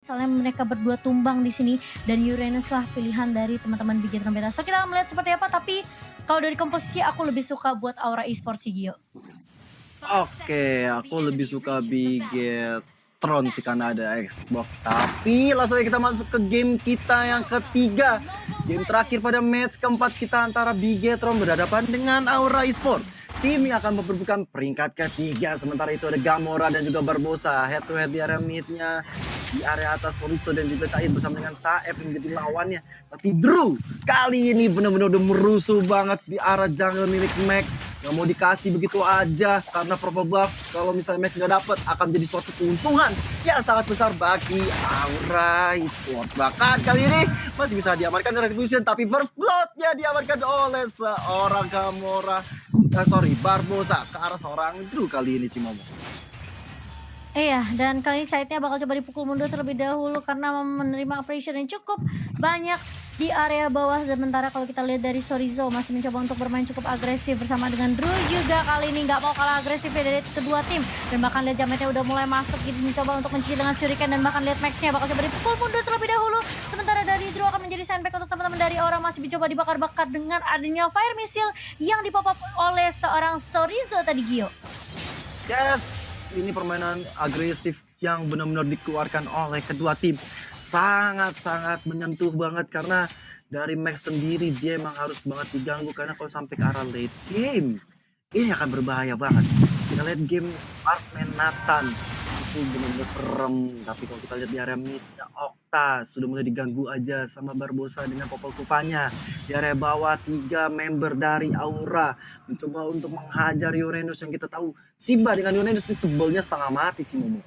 soalnya mereka berdua tumbang di sini dan Uranus lah pilihan dari teman-teman Bigetron Beta. So kita akan melihat seperti apa, tapi kalau dari komposisi aku lebih suka buat Aura Esports sih Gio. Oke, aku lebih suka Bigetron sih karena ada Xbox. Tapi langsung aja kita masuk ke game kita yang ketiga. Game terakhir pada match keempat kita antara Bigetron berhadapan dengan Aura Esports. Tim yang akan memperebutkan peringkat ketiga. Sementara itu ada Gamora dan juga Barbosa. Head to head di area mid-nya. Di area atas Solisto dan juga Said bersama dengan Saeb yang menjadi lawannya. Tapi Drew kali ini benar-benar udah merusuh banget di arah jungle milik Max. Nggak mau dikasih begitu aja. Karena purple buff kalau misalnya Max nggak dapet akan menjadi suatu keuntungan yang sangat besar bagi Aura Esports. Bahkan kali ini masih bisa diamankan Retribution. Tapi first blood-nya diamankan oleh seorang Gamora. Barbosa ke arah seorang Drew kali ini Cimomo. Iya, dan kali ini Saidnya bakal coba dipukul mundur terlebih dahulu karena menerima pressure yang cukup banyak di area bawah. Sementara kalau kita lihat dari Sorizo masih mencoba untuk bermain cukup agresif bersama dengan Drew juga kali ini nggak mau kalah agresif ya dari kedua tim. Dan bahkan lihat Jametnya udah mulai masuk gitu mencoba untuk mencicil dengan Shuriken dan bahkan lihat Maxnya bakal coba dipukul mundur terlebih dahulu. Sementara dari Drew akan menjadi sandbag untuk teman-teman dari Aura masih mencoba dibakar-bakar dengan adanya fire missile yang dipop up oleh seorang Sorizo tadi Gio. Yes, ini permainan agresif yang benar-benar dikeluarkan oleh kedua tim. Sangat-sangat menyentuh banget karena dari Max sendiri dia emang harus banget diganggu karena kalau sampai ke arah late game ini akan berbahaya banget. Kita lihat game Marsman Nathan itu benar-benar serem, tapi kalau kita lihat di area mid Okta sudah mulai diganggu aja sama Barbosa dengan popol kupanya. Di area bawah 3 member dari Aura mencoba untuk menghajar Uranus yang kita tahu Simba dengan Uranus itu tebalnya setengah mati sih Momo.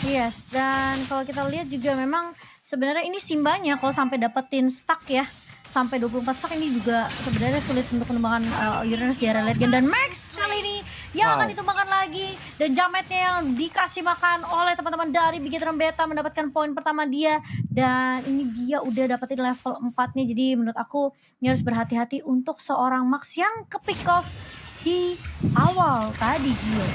Yes, dan kalau kita lihat juga memang sebenarnya ini Simbanya kalau sampai dapetin stack ya sampai 24 stack ini juga sebenarnya sulit untuk mengembangkan Uranus di area late game. Dan Max kali ini yang akan ditumbangkan lagi dan Jametnya yang dikasih makan oleh teman-teman dari Bigetron Beta mendapatkan poin pertama dia dan ini dia udah dapetin level 4 nih. Jadi menurut aku ini harus berhati-hati untuk seorang Max yang ke pick off di awal tadi Gio.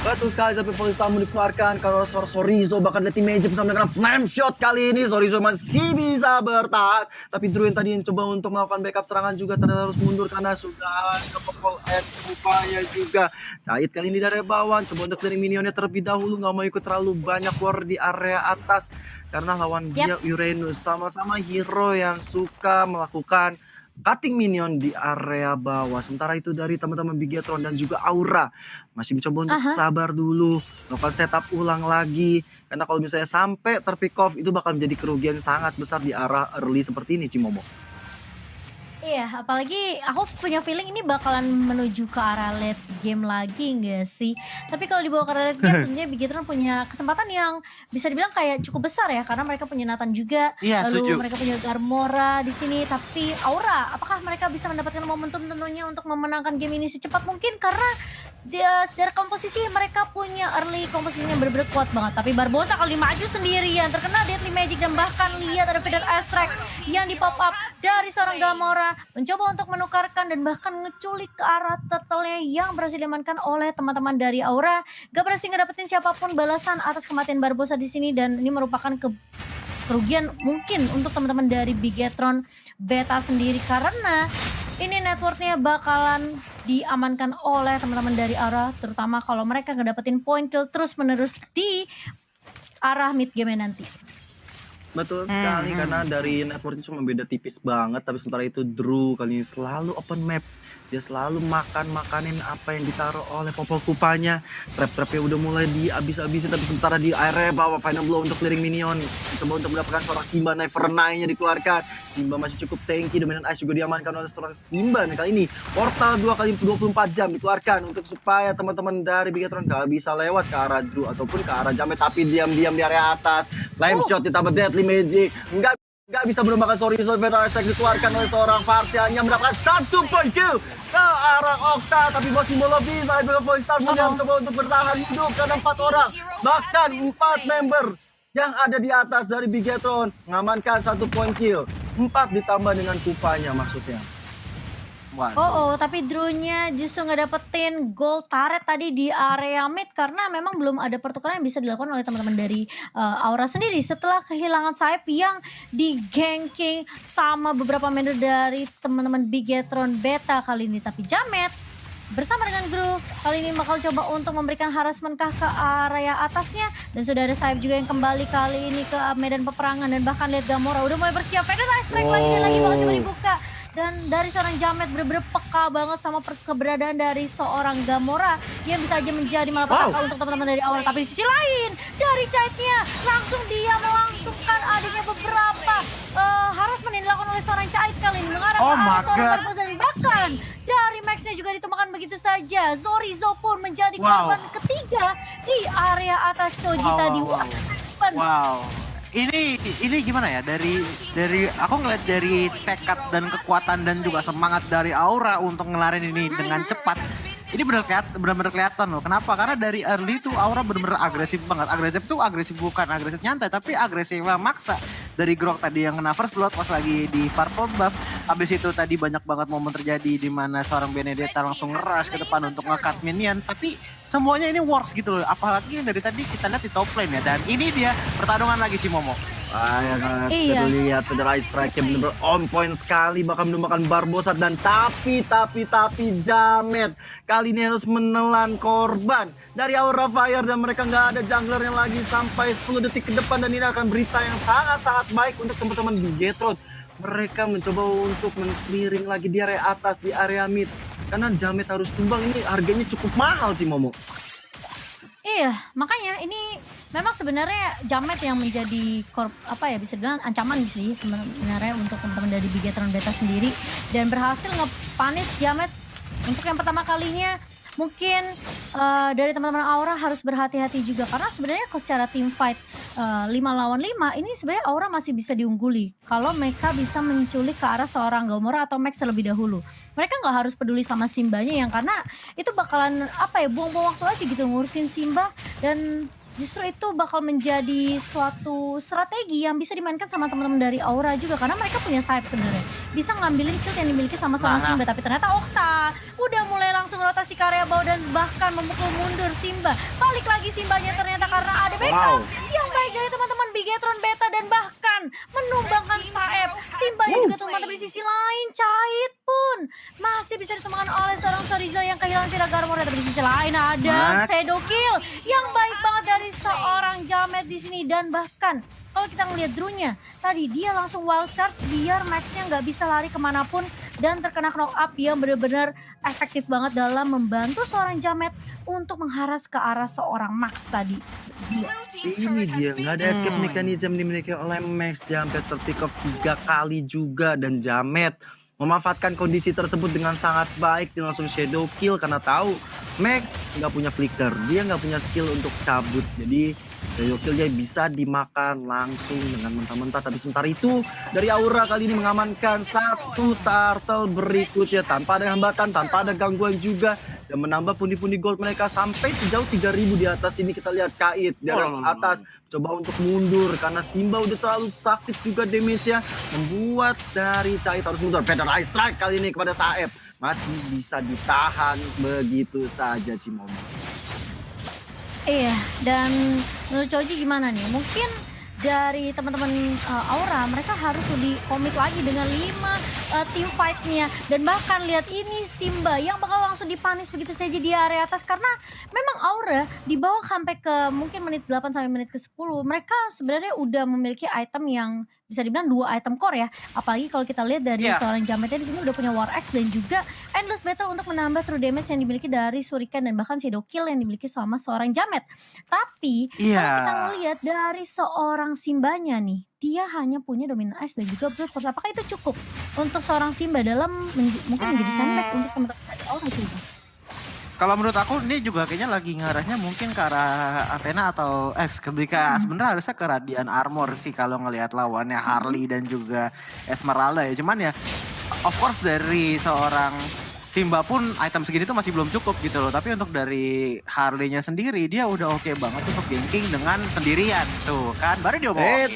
Betul sekali, tapi Police Tamu dikeluarkan kalau Sorizo bahkan lihat Magic bersama dengan flame shot kali ini. Sorizo masih bisa bertahan, tapi Drew yang tadi coba untuk melakukan backup serangan juga ternyata harus mundur karena sudah ke pukul upaya juga. Said kali ini dari bawah coba untuk dari minionnya terlebih dahulu, nggak mau ikut terlalu banyak war di area atas karena lawan dia Uranus sama-sama hero yang suka melakukan cutting minion di area bawah. Sementara itu dari teman-teman Bigetron dan juga Aura masih mencoba untuk sabar dulu, melakukan setup ulang lagi. Karena kalau misalnya sampai terpick off itu bakal menjadi kerugian sangat besar di arah early seperti ini Cimomo. Iya, apalagi aku punya feeling ini bakalan menuju ke arah late game lagi nggak sih? Tapi kalau dibawa ke arah late game tentunya Bigetron punya kesempatan yang bisa dibilang kayak cukup besar ya karena mereka punya Nathan juga, lalu mereka punya Gamora di sini. Tapi Aura, apakah mereka bisa mendapatkan momentum tentunya untuk memenangkan game ini secepat mungkin? Karena dari komposisi mereka punya early komposisinya benar-benar kuat banget. Tapi Barbosa kali maju sendirian terkena Deadly Magic dan bahkan lihat ada Feather Astrax yang di pop up dari seorang Gamora mencoba untuk menukarkan dan bahkan ngeculik ke arah turtle-nya yang berhasil diamankan oleh teman-teman dari Aura. Gak berhasil ngedapetin siapapun balasan atas kematian Barbosa di sini dan ini merupakan kerugian mungkin untuk teman-teman dari Bigetron Beta sendiri karena ini networknya bakalan diamankan oleh teman-teman dari Aura, terutama kalau mereka ngedapetin point kill terus menerus di arah mid game nanti. Betul sekali karena dari networknya cuma beda tipis banget, tapi sementara itu Drew kali ini selalu open map. Dia selalu makanin apa yang ditaruh oleh popol kupanya. Trap-trapnya udah mulai dihabis-habisin, tapi sementara di area bawah final blow untuk clearing minion. Coba untuk mendapatkan seorang Simba Nevernight-nya dikeluarkan. Simba masih cukup tanky, dominan ice juga diamankan oleh seorang Simba. Nah kali ini portal 2 kali 24 jam dikeluarkan untuk supaya teman-teman dari Bigetron gak bisa lewat ke arah Drew ataupun ke arah Jamet, tapi diam-diam di area atas. Flame shot ditambah Deadly Magic. Nggak bisa merupakan Sorizo. Feather Astrax dikeluarkan oleh seorang Farsian yang mendapatkan 1 point kill ke arah Okta, tapi masih belum bisa dengan Voice Star yang coba untuk bertahan hidup karena 4 orang bahkan 4 member yang ada di atas dari Bigetron mengamankan 1 point kill, 4 ditambah dengan kupanya maksudnya. Oh, tapi Drew-nya justru nggak dapetin gold turret tadi di area mid karena memang belum ada pertukaran yang bisa dilakukan oleh teman-teman dari Aura sendiri setelah kehilangan Saib yang di-ganking sama beberapa member dari teman-teman Bigetron Beta kali ini. Tapi Jamet bersama dengan Gru kali ini bakal coba untuk memberikan harassment kah ke area atasnya, dan sudah ada Saib juga yang kembali kali ini ke medan peperangan, dan bahkan lihat Gamora udah mulai bersiap, Federal Strike lagi dan lagi bakal coba dibuka. Dan dari seorang Jamet bener-bener peka banget sama keberadaan dari seorang Gamora yang bisa aja menjadi malapetaka untuk teman-teman dari Aura. Tapi di sisi lain dari Chaitnya langsung dia melangsungkan adanya beberapa harassment yang dilakukan oleh seorang Chait kali ini mengarah ke arah seorang Barbosa, dan bahkan dari Max-nya juga ditumpahkan begitu saja. Zorizo pun menjadi korban ketiga di area atas Choji tadi. Ini gimana ya, dari aku ngeliat dari tekad dan kekuatan dan juga semangat dari Aura untuk ngelarin ini dengan cepat. Ini benar-benar kelihatan loh. Kenapa? Karena dari early tuh Aura benar-benar agresif banget. Agresif bukan agresif nyantai, tapi agresif maksa. Dari Grok tadi yang kena first blood pas lagi di purple buff. Habis itu tadi banyak banget momen terjadi di mana seorang Benedetta langsung ngerush ke depan untuk nge-cut minion. Tapi semuanya ini works gitu loh. Apalagi yang dari tadi kita lihat di top lane ya. Dan ini dia pertarungan lagi Cimomo. Kita lihat Federal Strike bener-bener on point sekali, bakal menemukan Barbosa, dan tapi Jamet kali ini harus menelan korban dari Aura Fire, dan mereka nggak ada junglernya lagi sampai 10 detik ke depan, dan ini akan berita yang sangat baik untuk teman-teman Bigetron. Mereka mencoba untuk men-clearing lagi di area atas, di area mid, karena Jamet harus tumbang. Ini harganya cukup mahal sih Momo. Iya, makanya ini memang sebenarnya Jamet yang menjadi bisa dibilang ancaman sih sebenarnya untuk teman-teman dari Bigetron Beta sendiri, dan berhasil ngepanis Jamet untuk yang pertama kalinya. Mungkin dari teman-teman Aura harus berhati-hati juga karena sebenarnya kalau secara team fight 5 lawan 5 ini sebenarnya Aura masih bisa diungguli kalau mereka bisa menculik ke arah seorang Gamora atau Max terlebih dahulu. Mereka nggak harus peduli sama Simbanya yang karena itu bakalan buang-buang waktu aja gitu ngurusin Simba, dan justru itu bakal menjadi suatu strategi yang bisa dimainkan sama teman-teman dari Aura juga karena mereka punya Saib sebenarnya. Bisa ngambilin shield yang dimiliki sama seorang Simba, tapi ternyata Okta udah mulai langsung rotasi ke area bawah dan bahkan memukul mundur Simba. Balik lagi Simbanya ternyata karena ada backup yang baik dari teman-teman Bigetron Beta dan bahkan menumbangkan Saib. Simbanya juga tumbang, tapi di sisi lain Chait pun masih bisa ditemukan oleh seorang Zorizo yang kehilangan Vira Gamora, tapi di sisi lain ada Shadow Kill yang baik banget dari seorang Jamet di sini, dan bahkan kalau kita ngelihat Drew-nya tadi dia langsung wild charge biar Max-nya nggak bisa lari kemanapun dan terkena knock up yang benar-benar efektif banget dalam membantu seorang Jamet untuk mengharas ke arah seorang Max tadi. Ini dia nggak ada escape mechanism dimiliki oleh Max. Jamet terpick off 3 kali juga, dan Jamet memanfaatkan kondisi tersebut dengan sangat baik. Dia langsung shadow kill karena tahu Max nggak punya flicker, dia nggak punya skill untuk cabut, jadi shadow kill dia bisa dimakan langsung dengan mentah-mentah. Tapi sementara itu dari Aura kali ini mengamankan satu turtle berikutnya tanpa ada hambatan, tanpa ada gangguan juga, dan menambah pundi-pundi gold mereka sampai sejauh 3000 di atas. Ini kita lihat Kait di atas coba untuk mundur karena Simba udah terlalu sakit juga damage-nya, membuat dari Chait harus mundur. Federal Strike kali ini kepada Saeb masih bisa ditahan begitu saja Cimomo. Iya, dan menurut Choji gimana nih? Mungkin dari teman-teman Aura mereka harus lebih komit lagi dengan 5 team fight-nya, dan bahkan lihat ini Simba yang bakal langsung dipanis begitu saja di area atas karena memang Aura di bawah sampai ke mungkin menit 8 sampai menit ke 10 mereka sebenarnya udah memiliki item yang bisa dibilang 2 item core ya, apalagi kalau kita lihat dari seorang Jametnya di sini udah punya War Axe dan juga Endless Battle untuk menambah true damage yang dimiliki dari Shuriken dan bahkan Shadow Kill yang dimiliki sama seorang Jamet. Tapi kalau kita ngelihat dari seorang Simbanya nih, dia hanya punya Dominant Ice dan juga Brute Force. Apakah itu cukup untuk seorang Simba dalam mungkin menjadi sandbag untuk teman-teman dari Aura juga? Kalau menurut aku ini juga kayaknya lagi ngarahnya mungkin ke arah Athena atau X. Ketika sebenarnya harusnya ke Radiant Armor sih kalau ngelihat lawannya Harley dan juga Esmeralda ya. Cuman ya of course dari seorang Simba pun item segini tuh masih belum cukup gitu loh. Tapi untuk dari Harley-nya sendiri dia udah oke banget untuk ganking dengan sendirian tuh kan. Baru diomongin.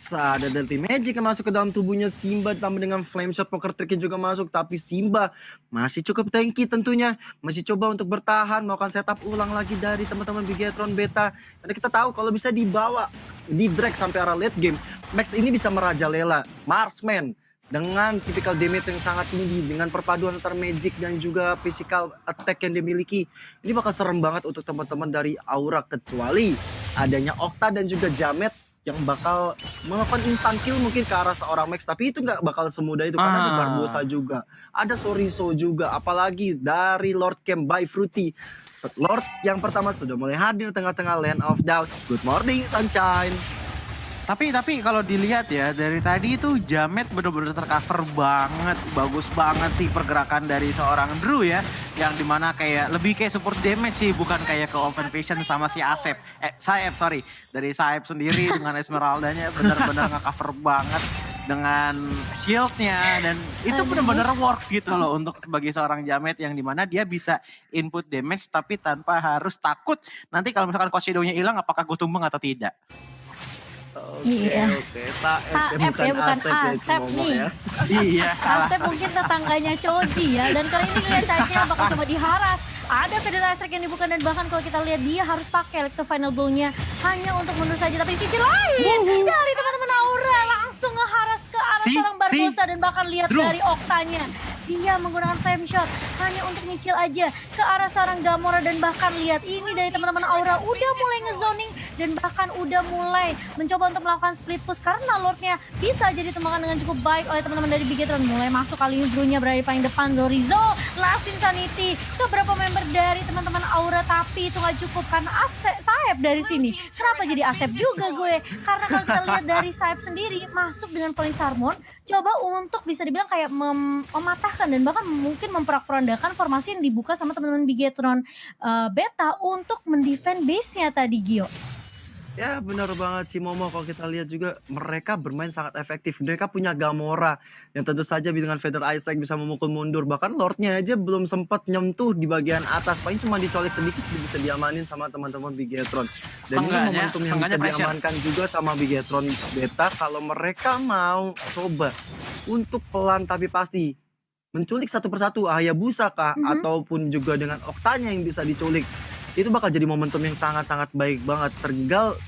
Max, ada Delta Magic yang masuk ke dalam tubuhnya Simba ditambah dengan Flame Shot, Poker Trick juga masuk, tapi Simba masih cukup tanky tentunya, masih coba untuk bertahan, melakukan setup ulang lagi dari teman-teman Bigetron Beta. Karena kita tahu kalau bisa dibawa di drag sampai arah late game, Max ini bisa merajalela Marksman dengan tipikal damage yang sangat tinggi, dengan perpaduan antara magic dan juga physical attack yang dimiliki. Ini bakal serem banget untuk teman-teman dari Aura, kecuali adanya Okta dan juga Jamet yang bakal melakukan instant kill mungkin ke arah seorang Max, tapi itu nggak bakal semudah itu karena ada Barbosa juga, ada Soriso juga, apalagi dari Lord Camp by Fruity. Lord yang pertama sudah mulai hadir di tengah-tengah Land of Doubt. Good morning Sunshine. Tapi kalau dilihat ya dari tadi itu Jamet bener-bener tercover banget, bagus banget sih pergerakan dari seorang Drew ya, yang dimana kayak lebih kayak support damage sih, bukan kayak ke open vision sama si Saeb dari Saeb sendiri dengan Esmeraldanya bener-bener nge-cover banget dengan shieldnya, dan itu bener-bener works gitu loh untuk sebagai seorang Jamet yang dimana dia bisa input damage tapi tanpa harus takut nanti kalau misalkan Coach Shadow-nya hilang apakah gue tumbang atau tidak. Iya. Saeb ya, bukan Asep nih. ya. Iya. Asep mungkin tetangganya Choji ya, dan kali ini lihat Caitnya bakal coba diharas. Ada Federasi yang dibuka dan bahkan kalau kita lihat dia harus pakai Electro Final Blow-nya hanya untuk mundur saja, tapi di sisi lain dari teman-teman Aura langsung ngeharas ke arah seorang Barbosa dan bahkan lihat dari Oktanya dia menggunakan Flame Shot hanya untuk nyicil aja ke arah seorang Gamora, dan bahkan lihat ini dari teman-teman Aura udah mulai ngezoning dan bahkan udah mulai mencoba untuk melakukan split push karena Lordnya bisa jadi tembakan dengan cukup baik oleh teman-teman dari Bigetron. Mulai masuk kali ini Drew-nya berada di paling depan, Dorizo, Last Insanity ke beberapa member dari teman-teman Aura, tapi itu gak cukup karena Saeb dari sini. Kenapa jadi Asep juga gue? Karena kalau kita lihat dari Saeb sendiri masuk dengan Falling Starmon, coba untuk bisa dibilang kayak mematahkan dan bahkan mungkin memperak-perandakan formasi yang dibuka sama teman-teman Bigetron Beta untuk mendefend base-nya tadi, Gio. Ya benar banget sih Momo, kalau kita lihat juga mereka bermain sangat efektif. Mereka punya Gamora yang tentu saja dengan Feather Ice Strike bisa memukul mundur. Bahkan Lordnya aja belum sempat nyentuh di bagian atas, paling cuma dicolek sedikit bisa diamanin sama teman-teman Bigetron. Dan ini momentum yang bisa diamankan juga sama Bigetron Beta kalau mereka mau coba untuk pelan tapi pasti menculik satu persatu Hayabusa kah ataupun juga dengan Oktanya yang bisa diculik. Itu bakal jadi momentum yang sangat-sangat baik banget.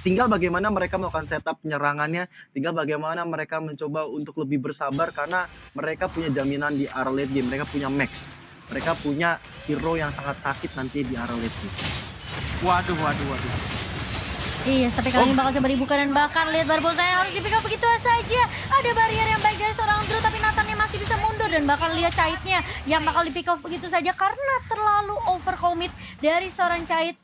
Tinggal bagaimana mereka melakukan setup penyerangannya, tinggal bagaimana mereka mencoba untuk lebih bersabar karena mereka punya jaminan di arah late game, mereka punya Max, mereka punya hero yang sangat sakit nanti di arah late game. Waduh. Iya, tapi kali ini bakal coba dibuka dan bahkan lihat Barbosa yang harus di-pick up begitu saja. Ada barrier yang baik dari seorang Drew, tapi Nathannya masih bisa mundur dan bahkan lihat Caitnya yang bakal di-pick off begitu saja karena terlalu overcommit dari seorang Cait.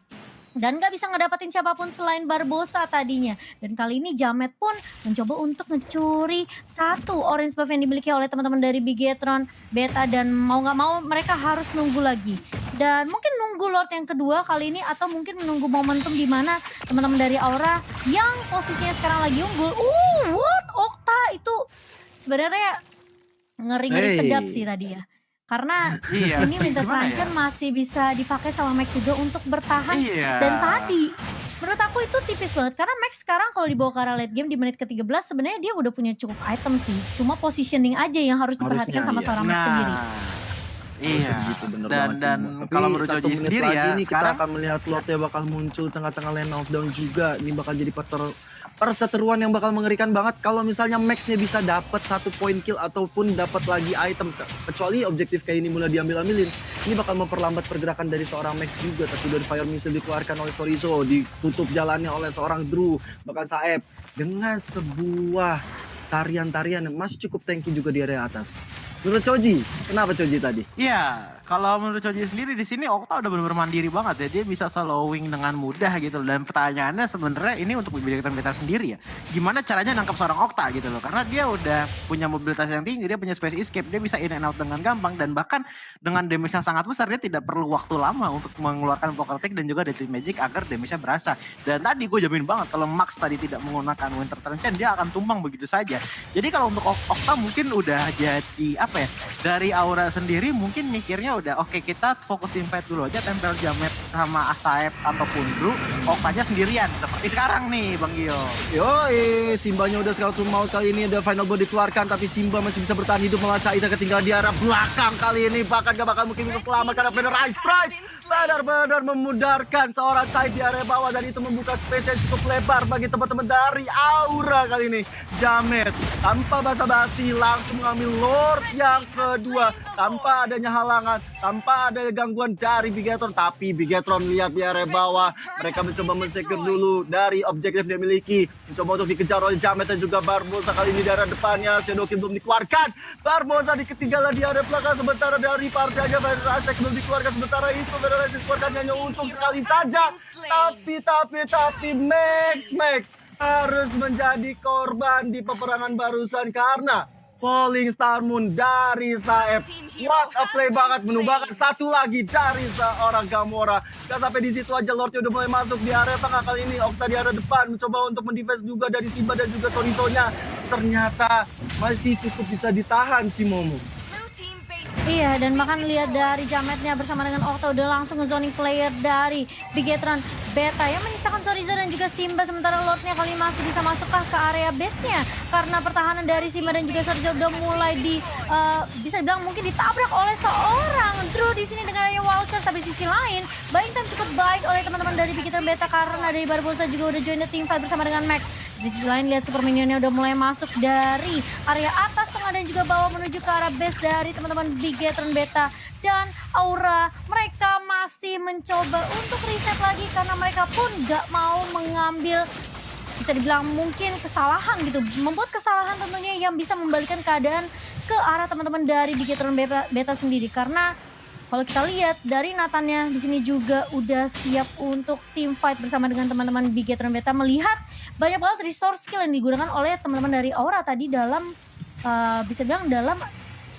Dan gak bisa ngedapetin siapapun selain Barbosa tadinya. Dan kali ini Jamet pun mencoba untuk ngecuri satu orange buff yang dimiliki oleh teman-teman dari Bigetron Beta. Dan mau gak mau mereka harus nunggu lagi. Dan mungkin nunggu Lord yang kedua kali ini atau mungkin menunggu momentum di mana teman-teman dari Aura yang posisinya sekarang lagi unggul. What? Okta itu sebenarnya ngeri-ngeri sedap sih tadi ya. Karena ini Winter Trancher masih bisa dipakai sama Max juga untuk bertahan. Dan tadi menurut aku itu tipis banget. Karena Max sekarang kalau dibawa ke arah late game di menit ke-13 sebenarnya dia udah punya cukup item sih. Cuma positioning aja yang harus diperhatikan sama seorang Max sendiri. Iya, gitu, dan kalau menurut Joji sendiri ya, ini sekarang kita akan melihat Lordnya bakal muncul tengah-tengah lane of down juga. Ini bakal jadi perseteruan yang bakal mengerikan banget kalau misalnya Max-nya bisa dapat 1 point kill ataupun dapat lagi item. Kecuali objektif kayak ini mulai diambil-ambilin. Ini bakal memperlambat pergerakan dari seorang Max juga. Tapi dari Fire Missile dikeluarkan oleh Soriso, ditutup jalannya oleh seorang Drew, bahkan Saeb dengan sebuah tarian-tarian yang masih cukup tanky juga di area atas. Menurut Choji, kenapa Choji tadi? Iya, kalau menurut Choji sendiri di sini Okta udah benar-benar mandiri banget ya. Dia bisa slowing dengan mudah gitu loh. Dan pertanyaannya sebenarnya ini untuk Bigetron Beta sendiri ya. Gimana caranya nangkap seorang Okta gitu loh. Karena dia udah punya mobilitas yang tinggi, dia punya space escape, dia bisa in and out dengan gampang. Dan bahkan dengan damage yang sangat besar, dia tidak perlu waktu lama untuk mengeluarkan Poker Trick dan juga Deadly Magic agar damage-nya berasa. Dan tadi gue jamin banget kalau Max tadi tidak menggunakan Winter Trancher, dia akan tumbang begitu saja. Jadi kalau untuk Okta mungkin udah jadi apa ya, dari Aura sendiri mungkin mikirnya udah oke, kita fokus tim fight dulu aja, tempel Jamet sama Asaep ataupun Bru, Oktanya sendirian seperti sekarang nih Bang Gio. Yoi, Simbanya udah scout mau kali ini ada final blow dikeluarkan, tapi Simba masih bisa bertahan hidup melawan Caita ketinggalan di arah belakang kali ini, bahkan gak bakal mungkin bisa selamat karena bener Ice Strike benar-benar memudarkan seorang Caita di area bawah, dan itu membuka space yang cukup lebar bagi teman-teman dari Aura kali ini. Jamet tanpa basa-basi langsung mengambil Lord yang kedua tanpa adanya halangan, tanpa ada gangguan dari Bigetron, tapi Bigetron lihat di area bawah, mereka mencoba men-secure dulu dari objektif dia miliki, mencoba untuk dikejar oleh Jamet dan juga Barbosa kali ini di area depannya. Shadow King belum dikeluarkan, Barbosa ketinggalan di area belakang, sementara dari Parsi aja Federasi belum dikeluarkan, sementara itu Federasi dikeluarkan hanya untuk sekali saja, tapi Max harus menjadi korban di peperangan barusan karena Falling Star Moon dari Saeb. What a play banget, menumbangkan satu lagi dari seorang Gamora. Gak sampai di situ aja, Lordnya udah mulai masuk di area tengah kali ini. Okta di area depan mencoba untuk mendefense juga dari Simba dan juga Sorizo-nya. Ternyata masih cukup bisa ditahan si Momo. Iya, dan bahkan lihat dari Jametnya bersama dengan Okta udah langsung nge-zoning player dari Bigetron Beta yang menyisakan Sorizo dan juga Simba, sementara Lordnya kali masih bisa masukkah ke area base-nya karena pertahanan dari Simba dan juga Sorizo udah mulai bisa dibilang mungkin ditabrak oleh seorang Drew di sini dengan adanya Walker. Tapi sisi lain, buying time cukup baik oleh teman-teman dari Bigetron Beta karena dari Barbosa juga udah join the team fight bersama dengan Max. Di sisi lain lihat super minionnya udah mulai masuk dari area atas, tengah dan juga bawah menuju ke arah base dari teman-teman Bigetron Beta dan Aura. Mereka masih mencoba untuk reset lagi karena mereka pun gak mau mengambil, bisa dibilang mungkin kesalahan gitu, membuat kesalahan tentunya yang bisa membalikan keadaan ke arah teman-teman dari Bigetron Beta sendiri. Karena kalau kita lihat dari Nathannya di sini juga udah siap untuk team fight bersama dengan teman-teman Bigetron Beta, melihat banyak banget resource skill yang digunakan oleh teman-teman dari Aura tadi dalam bisa bilang dalam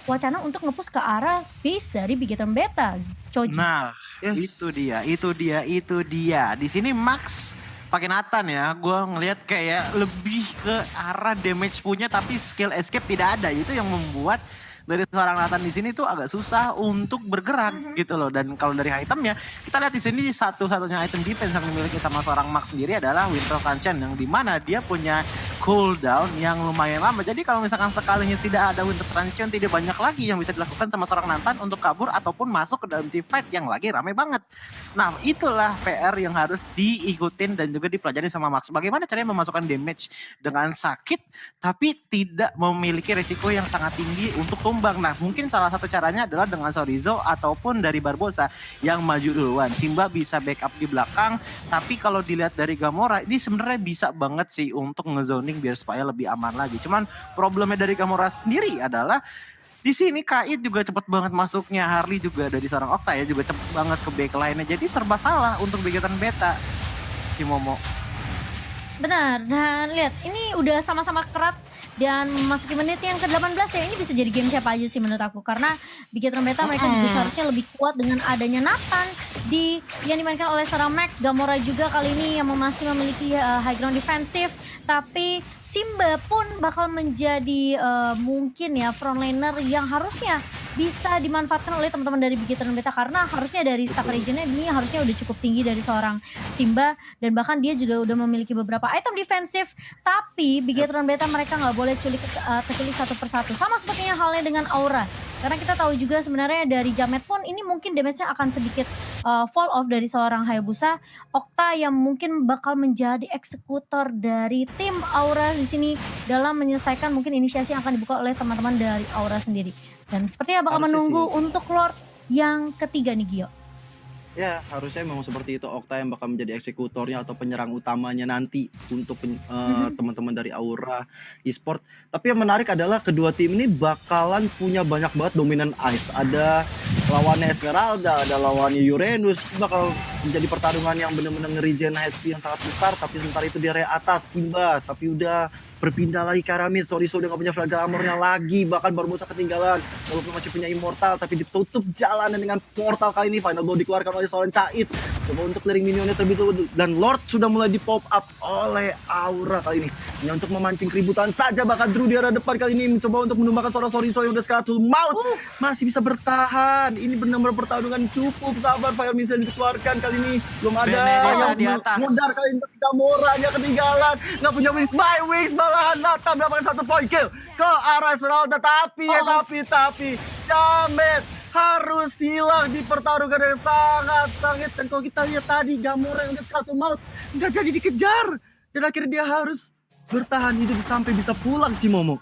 wacana untuk nge-push ke arah base dari Bigetron Beta. Choji. Nah, itu dia. Di sini Max pakai Nathan ya, gue ngelihat kayak lebih ke arah damage punya tapi skill escape tidak ada. Itu yang membuat dari seorang Nathan di sini tuh agak susah untuk bergerak gitu loh. Dan kalau dari itemnya, kita lihat di sini satu-satunya item defense yang dimiliki sama seorang Max sendiri adalah Winter Truncheon, yang dimana dia punya cooldown yang lumayan lama. Jadi kalau misalkan sekalinya tidak ada Winter Truncheon, tidak banyak lagi yang bisa dilakukan sama seorang Nathan untuk kabur ataupun masuk ke dalam team fight yang lagi rame banget. Nah, itulah PR yang harus diikutin dan juga dipelajari sama Max. Bagaimana caranya memasukkan damage dengan sakit tapi tidak memiliki resiko yang sangat tinggi untuk tumbang. Nah, mungkin salah satu caranya adalah dengan Sorizo ataupun dari Barbosa yang maju duluan. Simba bisa backup di belakang, tapi kalau dilihat dari Gamora, ini sebenarnya bisa banget sih untuk ngezoning biar supaya lebih aman lagi. Cuman problemnya dari Gamora sendiri adalah di sini Kait juga cepet banget masuknya, Harley juga dari seorang Okta ya juga cepet banget ke backline-nya. Jadi serba salah untuk Bigetron Beta, si Momo. Benar, dan lihat ini udah sama-sama kerat dan memasuki menit yang ke-18 ya. Ini bisa jadi game siapa aja sih menurut aku, karena Bigetron Beta mereka juga seharusnya lebih kuat dengan adanya Nathan yang dimainkan oleh seorang Max. Gamora juga kali ini yang masih memiliki high ground defensive, tapi Simba pun bakal menjadi mungkin ya frontliner yang harusnya bisa dimanfaatkan oleh teman-teman dari Bigetron Beta, karena harusnya dari stack regionnya ini harusnya udah cukup tinggi dari seorang Simba, dan bahkan dia juga udah memiliki beberapa item defensif. Tapi Bigetron Beta mereka nggak boleh kecuali satu persatu, sama sepertinya halnya dengan Aura, karena kita tahu juga sebenarnya dari Jamet pun ini mungkin damage-nya akan sedikit fall off dari seorang Hayabusa. Okta yang mungkin bakal menjadi eksekutor dari tim Aura di sini dalam menyelesaikan mungkin inisiasi yang akan dibuka oleh teman-teman dari Aura sendiri. Dan sepertinya bakal menunggu untuk Lord yang ketiga nih, Gio. Ya, harusnya memang seperti itu. Okta yang bakal menjadi eksekutornya atau penyerang utamanya nanti untuk teman-teman dari Aura Esport. Tapi yang menarik adalah kedua tim ini bakalan punya banyak banget dominan ice. Ada lawannya Esmeralda, ada lawannya Uranus. Bakal menjadi pertarungan yang benar-benar nge-regen HP yang sangat besar. Tapi sementara itu di area atas Simba, tapi udah berpindah lagi ke arah mid. Sorizo udah gak punya flag armornya lagi, bahkan Barbosa ketinggalan walaupun masih punya immortal, tapi ditutup jalanan dengan portal kali ini. Final blow dikeluarkan oleh seorang Cait. Coba untuk clearing minionnya terlebih dahulu. Dan Lord sudah mulai di pop up oleh Aura kali ini. Hanya untuk memancing keributan saja, bahkan Drew di arah depan kali ini mencoba untuk menumbangkan seorang Sorizo yang udah Scarlet Maut. Masih bisa bertahan. Ini benar-benar pertarungan cukup sabar. Fire Missile dikeluarkan kali ini. Belum ada Benedetta yang di atas. mengundar kali ini. Gamora dia ketinggalan. Nggak punya wings by wings. Malahan Nata mendapatkan 1 poin kill ke arah Esmeralda. Tapi Jamet harus hilang di pertarungan yang sangat sengit. Dan kalau kita lihat tadi Gamora yang udah Scarlet Maut nggak jadi dikejar. Dan akhirnya dia harus bertahan hidup sampai bisa pulang, Cimomo.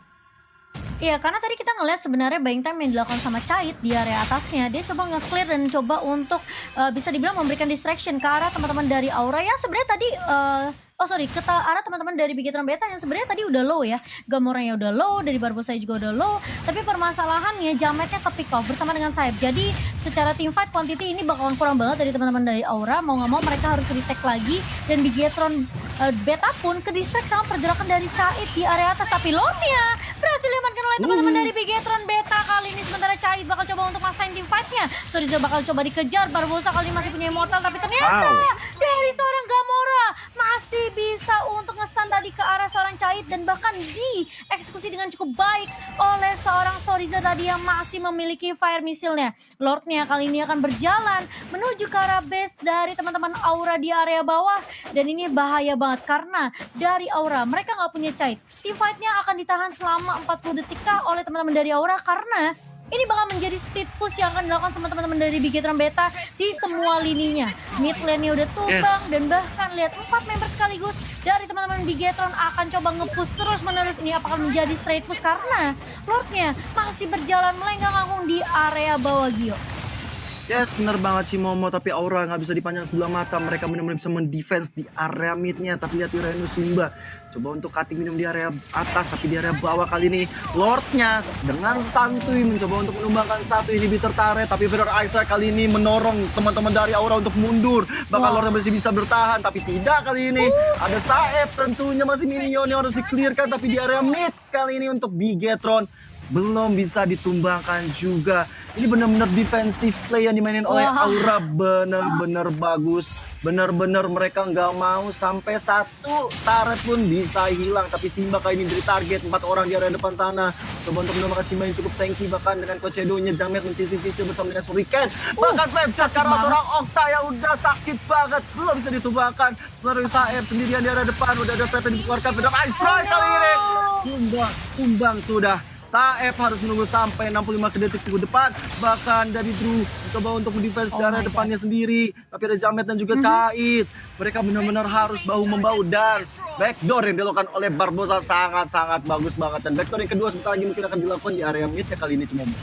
Iya, karena tadi kita ngeliat sebenarnya buying time yang dilakukan sama Cait di area atasnya. Dia coba nge-clear dan coba untuk bisa dibilang memberikan distraction ke arah teman-teman dari Aura yang sebenarnya tadi ke arah teman-teman dari Bigetron Beta yang sebenarnya tadi udah low ya. Gamoranya udah low, dari Barbosa juga udah low. Tapi permasalahannya Jametnya ke pick off bersama dengan Saib. Jadi secara team fight quantity ini bakalan kurang banget dari teman-teman dari Aura. Mau nggak mau mereka harus retake lagi. Dan Bigetron Beta pun ke distract sama pergerakan dari Cait di area atas. Tapi Lordnya berhasil diamankan oleh teman-teman dari Bigetron Beta kali ini. Sementara Cait bakal coba untuk masain team fightnya. Sorizo bakal coba dikejar. Barbosa kali ini masih punya immortal. Tapi ternyata dari seorang Gamora masih bisa untuk nge-stun tadi ke arah seorang Cait dan bahkan dieksekusi dengan cukup baik oleh seorang Sorizo tadi yang masih memiliki fire missile-nya. Lordnya kali ini akan berjalan menuju ke arah base dari teman-teman Aura di area bawah dan ini bahaya banget karena dari Aura mereka nggak punya Cait. Team fight-nya akan ditahan selama 40 detik oleh teman-teman dari Aura karena ini bakal menjadi split push yang akan dilakukan sama teman-teman dari Bigetron Beta di semua lininya. Mid lane-nya udah tumbang dan bahkan lihat 4 member sekaligus dari teman-teman Bigetron akan coba nge-push terus menerus. Ini apakah menjadi straight push karena Lordnya masih berjalan melenggang-langgung di area bawah Gio. Yes, bener banget sih Momo, tapi Aura nggak bisa dipandang sebelah mata. Mereka benar-benar bisa mendefense di area midnya. Tapi lihat Uranus Simba coba untuk cutting minum di area atas, tapi di area bawah kali ini Lordnya dengan santuy mencoba untuk menumbangkan satu inhibitor turret. Tapi Feather Ice Strike kali ini menorong teman-teman dari Aura untuk mundur. Bahkan Lordnya masih bisa bertahan, tapi tidak kali ini. Ada Saeb tentunya masih minion yang harus di-clearkan, tapi di area mid kali ini untuk Bigetron belum bisa ditumbangkan juga. Ini benar-benar defensive play yang dimainin oleh Aura, benar-benar bagus. Benar-benar mereka nggak mau sampai satu turret pun bisa hilang. Tapi Simba kali ini dari target 4 orang di area depan sana. Coba untuk menemukan Simba yang cukup tanky, bahkan dengan coach Shadow-nya Jamet mencisi feature bersama dengan Shuriken. Bahkan flame shot karena seorang Okta yang udah sakit banget, belum bisa ditumbangkan. Sementara Saeb sendirian di area depan, udah ada threat yang dikeluarkan. Feather Ice Strike kali ini tumbang sudah. Saeb harus menunggu sampai 65 detik ke depan. Bahkan dari Drew mencoba untuk mendefense ke arah depannya sendiri. Tapi ada Jamet dan juga Cait. Mereka benar-benar harus bahu-membahu. Dan backdoor yang dilakukan oleh Barbosa sangat-sangat bagus banget. Dan backdoor yang kedua sebentar lagi mungkin akan dilakukan di area mid ya kali ini Cimomo.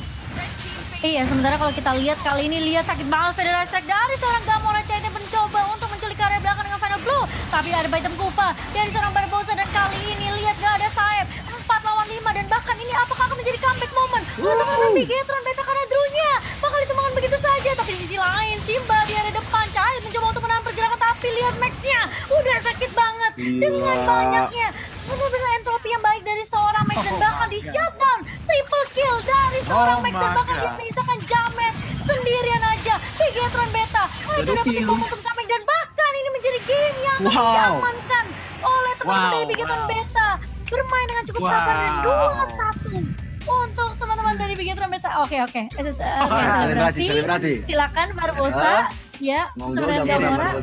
Iya, sementara kalau kita lihat kali ini sakit banget Feather Ice Strike dari seorang Gamora. Cait yang mencoba untuk menculik ke area belakang dengan Final Blow. Tapi ada item Kufa dari seorang Barbosa dan kali ini lihat gak ada Saeb. 4 lawan 5 dan bahkan ini apakah akan menjadi comeback moment untuk teman-teman Bigetron Beta karena Drew-nya bakal ditumbangkan begitu saja. Tapi di sisi lain Simba di area depan, Cait mencoba untuk menahan pergerakan tapi lihat Max-nya udah sakit banget dengan banyaknya benar-benar entropi yang baik dari seorang Max dan bahkan di shutdown triple kill dari seorang Max dan bahkan dia menyisakan Jamet sendirian aja. Bigetron Beta itu dapetin momentum comeback dan bahkan ini menjadi game yang diamankan oleh teman-teman dari Bigetron Beta. Bermain dengan cukup sabar dan 2-1 untuk teman-teman dari Bigetron Beta. Oke. Selebrasi. Silakan Barbosa. Ya, monggo Gamora.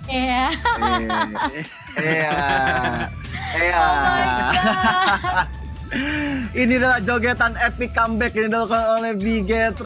Iya. Oh my God. Ini adalah jogetan epic comeback yang dilakukan oleh Bigetron.